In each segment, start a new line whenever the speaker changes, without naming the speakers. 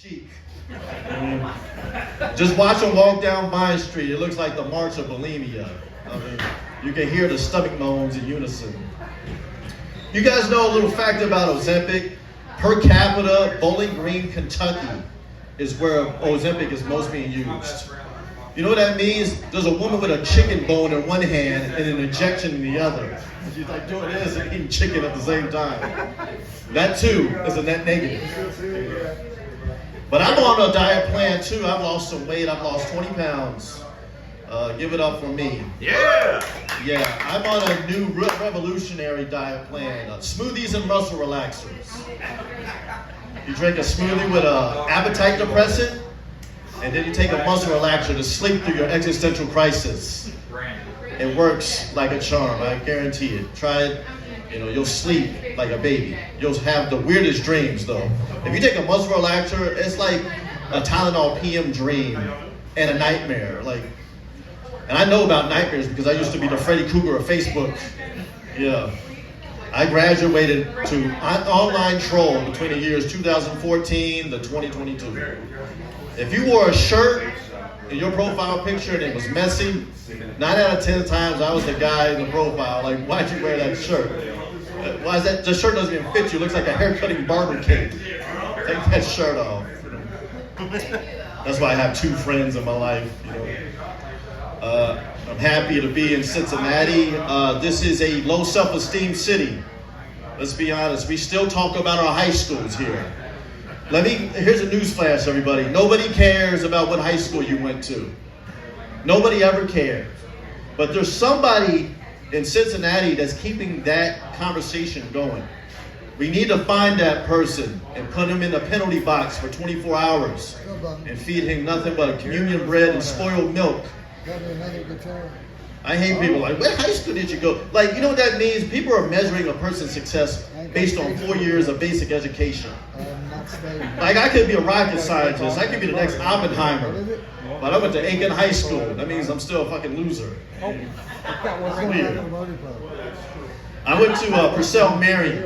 cheek. Just watch them walk down Vine Street. It looks like the March of Bulimia. I mean, you can hear the stomach moans in unison. You guys know a little fact about Ozempic? Per capita, Bowling Green, Kentucky is where Ozempic is most being used. You know what that means? There's a woman with a chicken bone in one hand and an injection in the other. She's like doing this and eating chicken at the same time. That too is a net negative. But I'm on a diet plan too. I've lost some weight. I've lost 20 pounds. Give it up for me.
Yeah!
Yeah, I'm on a new revolutionary diet plan. Smoothies and muscle relaxers. You drink a smoothie with an appetite depressant, and then you take a muscle relaxer to sleep through your existential crisis. It works like a charm, I guarantee it. Try it, you'll sleep like a baby. You'll have the weirdest dreams though. If you take a muscle relaxer, it's like a Tylenol PM dream and a nightmare. And I know about nightmares because I used to be the Freddy Krueger of Facebook. Yeah. I graduated to online troll between the years 2014 to 2022. If you wore a shirt in your profile picture and it was messy, 9 out of 10 times I was the guy in the profile. Like, why'd you wear that shirt? Why is that? The shirt doesn't even fit you. It looks like a haircutting barber cape. Take that shirt off. That's why I have 2 friends in my life. I'm happy to be in Cincinnati. This is a low self-esteem city. Let's be honest. We still talk about our high schools here. Here's a news flash, everybody. Nobody cares about what high school you went to. Nobody ever cares. But there's somebody in Cincinnati that's keeping that conversation going. We need to find that person and put him in a penalty box for 24 hours and feed him nothing but communion bread and spoiled milk. I hate people like, what high school did you go? You know what that means? People are measuring a person's success based on 4 years of basic education. I could be a rocket scientist. I could be the next Oppenheimer. But I went to Aiken High School. That means I'm still a fucking loser. Weird. I went to Purcell Marion.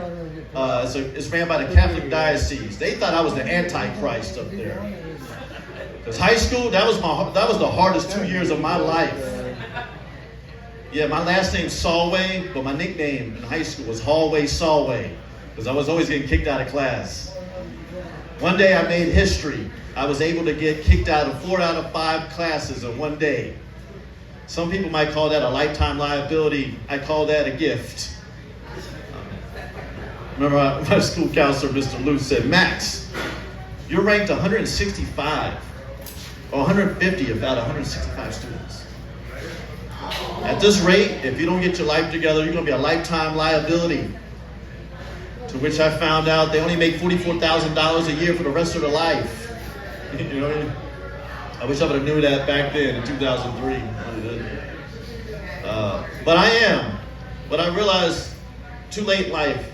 It's ran by the Catholic Diocese. They thought I was the Antichrist up there. Because high school, that was the hardest 2 years of my life. Yeah, my last name's Solway, but my nickname in high school was Hallway Solway, because I was always getting kicked out of class. One day I made history. I was able to get kicked out of 4 out of 5 classes in one day. Some people might call that a lifetime liability. I call that a gift. Remember my school counselor, Mr. Lou, said, Max, you're ranked 165 or 150 of about 165 students. At this rate, if you don't get your life together, you're going to be a lifetime liability. To which I found out they only make $44,000 a year for the rest of their life. You know what I mean? I wish I would have knew that back then in 2003. But I am. But I realized too late in life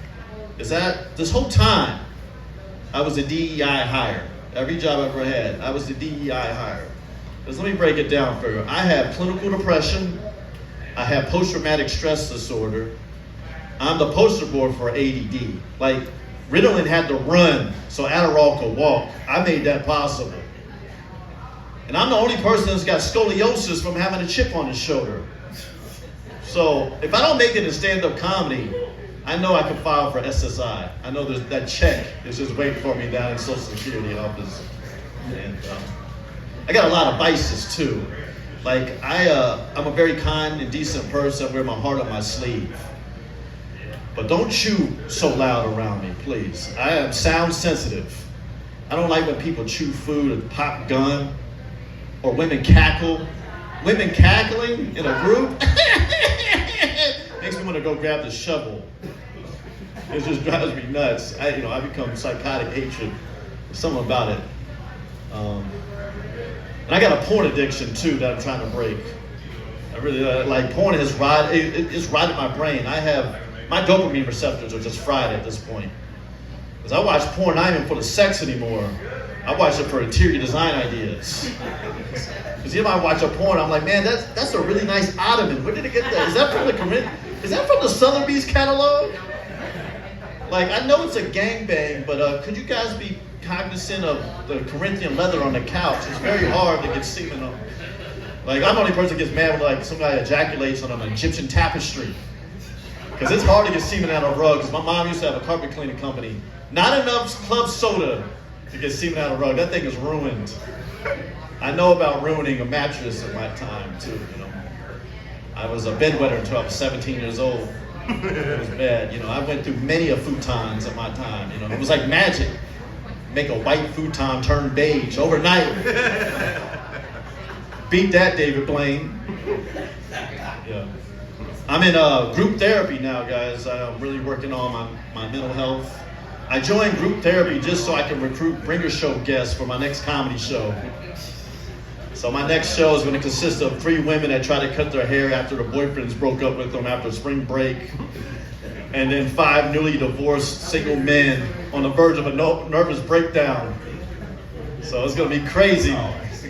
is that this whole time I was a DEI hire. Every job I ever had, I was the DEI hire. Because let me break it down for you. I have clinical depression. I have post-traumatic stress disorder. I'm the poster board for ADD. Ritalin had to run so Adderall could walk. I made that possible. And I'm the only person that's got scoliosis from having a chip on his shoulder. So if I don't make it in stand-up comedy, I know I can file for SSI. I know that check is just waiting for me down in Social Security office. And I got a lot of vices too. I'm a very kind and decent person. I wear my heart on my sleeve. But don't chew so loud around me, please. I am sound sensitive. I don't like when people chew food and pop gum or women cackle. Women cackling in a group makes me want to go grab the shovel. It just drives me nuts. I become psychotic hatred. There's something about it. And I got a porn addiction too that I'm trying to break. I really porn has it's rotted my brain. My dopamine receptors are just fried at this point. Because I watch porn not even for the sex anymore. I watch it for interior design ideas. Because I watch a porn, I'm like, man, that's a really nice ottoman. Where did it get that? Is that from the Sotheby's catalog? I know it's a gangbang, but could you guys be cognizant of the Corinthian leather on the couch. It's very hard to get semen on. Like, I'm the only person that gets mad when like some guy ejaculates on an Egyptian tapestry. Because it's hard to get semen out of a rug. Because my mom used to have a carpet cleaning company. Not enough club soda to get semen out of a rug. That thing is ruined. I know about ruining a mattress at my time too. I was a bedwetter until I was 17 years old. It was bad. I went through many a futons at my time. It was like magic. Make a white futon turn beige overnight. Beat that, David Blaine. Yeah. I'm in group therapy now, guys. I'm really working on my mental health. I joined group therapy just so I can recruit bringer show guests for my next comedy show. So my next show is going to consist of 3 women that try to cut their hair after their boyfriends broke up with them after spring break. And then 5 newly divorced single men on the verge of a nervous breakdown. So it's going to be crazy.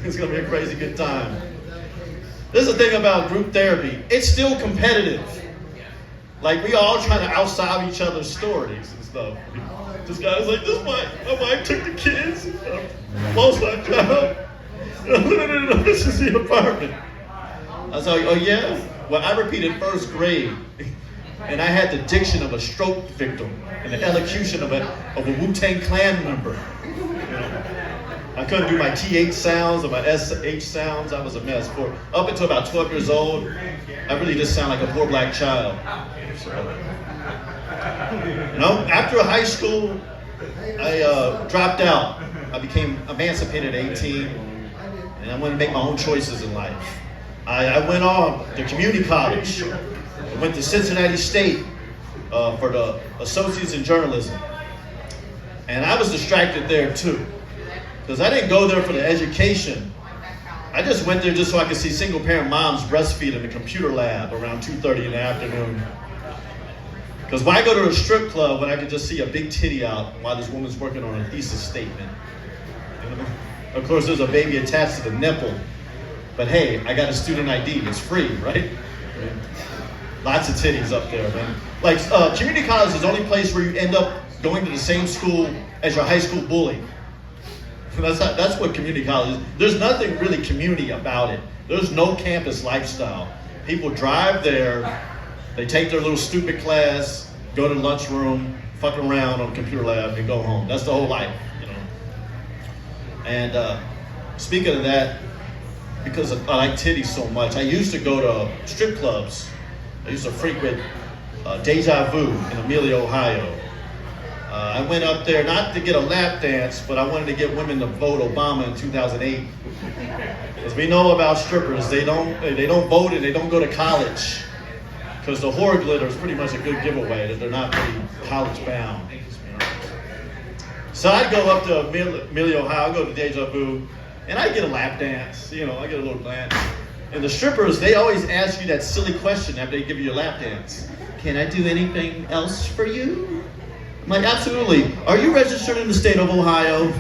It's going to be a crazy good time. This is the thing about group therapy. It's still competitive. Like, we all trying to outside each other's stories and stuff. This guy's like, my wife took the kids. I lost my job. No, this is the apartment. I was like, oh yeah? Well, I repeated first grade. And I had the diction of a stroke victim and the elocution of a Wu-Tang Clan member. I couldn't do my TH sounds or my SH sounds. I was a mess. Up until about 12 years old, I really just sound like a poor black child. So, after high school, I dropped out. I became emancipated at 18, and I wanted to make my own choices in life. I went on to community college. I went to Cincinnati State for the Associates in Journalism. And I was distracted there too. Because I didn't go there for the education. I just went there just so I could see single parent moms breastfeed in the computer lab around 2:30 in the afternoon. Because why go to a strip club when I could just see a big titty out while this woman's working on a thesis statement? Of course, there's a baby attached to the nipple. But hey, I got a student ID. It's free, right? Lots of titties up there, man. Like, community college is the only place where you end up going to the same school as your high school bully. That's what community college is. There's nothing really community about it. There's no campus lifestyle. People drive there, they take their little stupid class, go to the lunchroom, fuck around on the computer lab, and go home. That's the whole life, And speaking of that, because I like titties so much, I used to go to strip clubs. I used to frequent Deja Vu in Amelia, Ohio. I went up there not to get a lap dance, but I wanted to get women to vote Obama in 2008. Because we know about strippers, they don't vote and they don't go to college. Because the whore glitter is pretty much a good giveaway that they're not really college bound. So I'd go up to Amelia, Ohio, I'd go to Deja Vu, and I'd get a lap dance. I get a little glance. And the strippers, they always ask you that silly question after they give you your lap dance. Can I do anything else for you? I'm like, absolutely. Are you registered in the state of Ohio?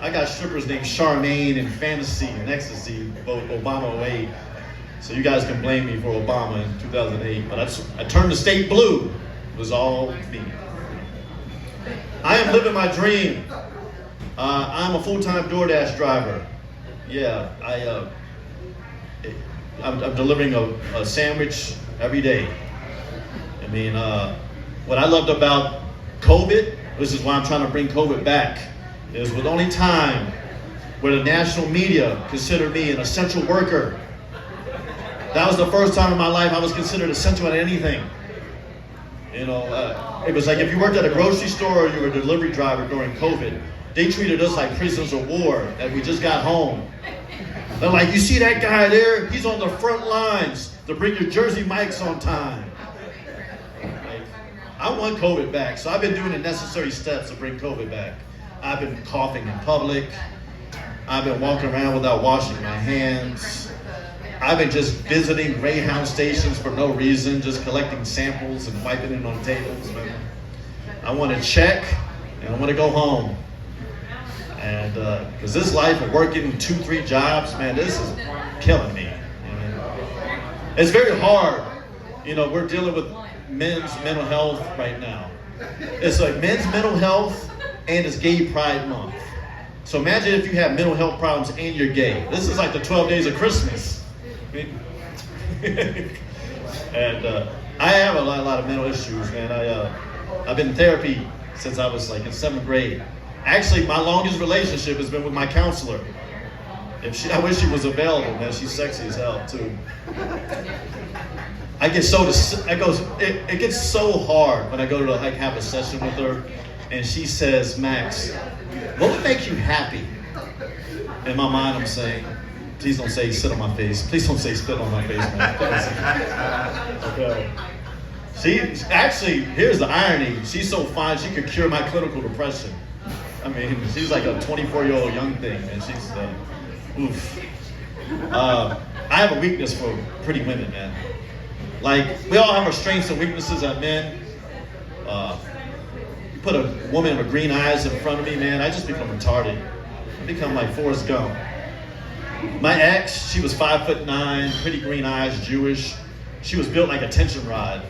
I got strippers named Charmaine and Fantasy and Ecstasy, vote Obama 08. So you guys can blame me for Obama in 2008. But I turned the state blue. It was all me. I am living my dream. I'm a full-time DoorDash driver. Yeah, I'm delivering a sandwich every day. I mean, what I loved about COVID, this is why I'm trying to bring COVID back, is with only time where the national media considered me an essential worker. That was the first time in my life I was considered essential at anything. It was like if you worked at a grocery store or you were a delivery driver during COVID, they treated us like prisoners of war that we just got home. They're like, you see that guy there? He's on the front lines to bring your Jersey mics on time. I want COVID back, so I've been doing the necessary steps to bring COVID back. I've been coughing in public. I've been walking around without washing my hands. I've been just visiting Greyhound stations for no reason, just collecting samples and wiping it on tables. Man. I want to check, and I want to go home. And because this life of working 2-3 jobs, man, this is killing me. It's very hard. We're dealing with men's mental health right now. It's like men's mental health and it's Gay Pride Month. So imagine if you have mental health problems and you're gay. This is like the 12 days of Christmas. And I have a lot of mental issues, man. I've been in therapy since I was like in 7th grade. Actually, my longest relationship has been with my counselor. I wish she was available, man. She's sexy as hell too. It gets so hard when I go to like have a session with her, and she says, "Max, what would make you happy?" In my mind, I'm saying, "Please don't say sit on my face. Please don't say spit on my face, man." Okay. Here's the irony. She's so fine, she could cure my clinical depression. I mean, she's like a 24-year-old young thing, and she's, oof. I have a weakness for pretty women, man. Like, we all have our strengths and weaknesses as men. You put a woman with green eyes in front of me, man, I just become retarded. I become like Forrest Gump. My ex, she was 5'9", pretty green eyes, Jewish. She was built like a tension rod.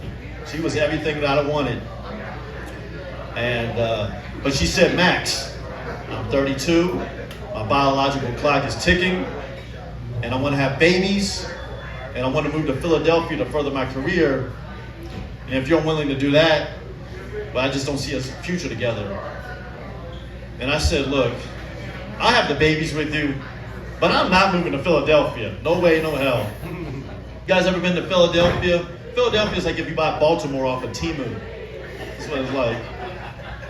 She was everything that I wanted. And, but she said, "Max, I'm 32, my biological clock is ticking, and I want to have babies, and I want to move to Philadelphia to further my career. And if you're willing to do that, but I just don't see a future together." And I said, "Look, I have the babies with you, but I'm not moving to Philadelphia. No way, no hell." You guys ever been to Philadelphia? Philadelphia is like if you buy Baltimore off of Temu. That's what it's like.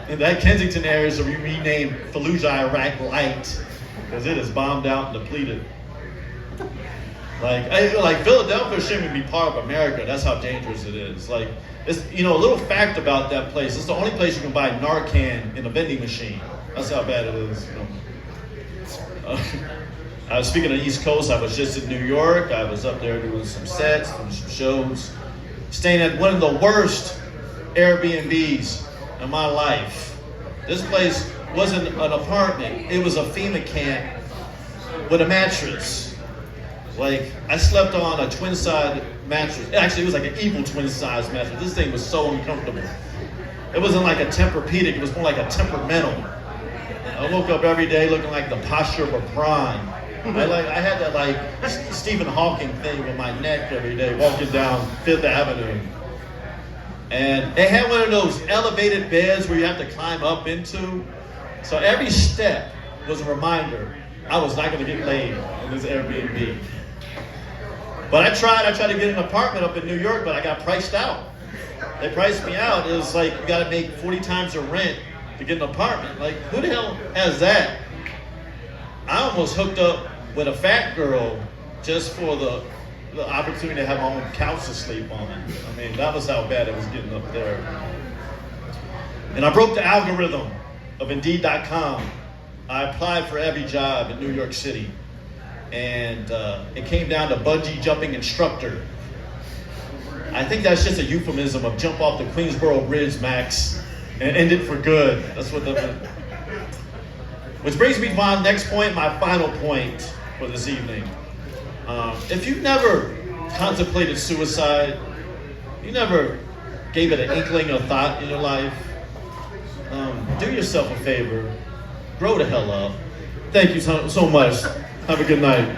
And that Kensington area is renamed Fallujah, Iraq Light, because it is bombed out and depleted. Like Philadelphia shouldn't be part of America. That's how dangerous it is. Like, it's, a little fact about that place. It's the only place you can buy Narcan in a vending machine. That's how bad it is. I was speaking of the East Coast. I was just in New York. I was up there doing some sets, doing some shows, staying at one of the worst Airbnbs in my life. This place wasn't an apartment. It was a FEMA camp with a mattress. Like, I slept on a twin-side mattress. Actually, it was like an evil twin-size mattress. This thing was so uncomfortable. It wasn't like a Tempur-Pedic. It was more like a temperamental. I woke up every day looking like the posture of a prawn. I had that like Stephen Hawking thing in my neck every day, walking down Fifth Avenue. And they had one of those elevated beds where you have to climb up into. So every step was a reminder I was not going to get laid in this Airbnb. But I tried to get an apartment up in New York, but I got priced out. They priced me out. It was like, you got to make 40 times the rent to get an apartment. Like, who the hell has that? I almost hooked up with a fat girl just for the opportunity to have my own couch to sleep on. I mean, that was how bad it was getting up there. And I broke the algorithm of Indeed.com. I applied for every job in New York City. And it came down to bungee jumping instructor. I think that's just a euphemism of jump off the Queensboro Bridge, Max, and end it for good. That's what that meant. Which brings me to my next point, my final point for this evening. If you've never contemplated suicide, you never gave it an inkling of thought in your life, do yourself a favor, grow the hell up. Thank you so much. Have a good night.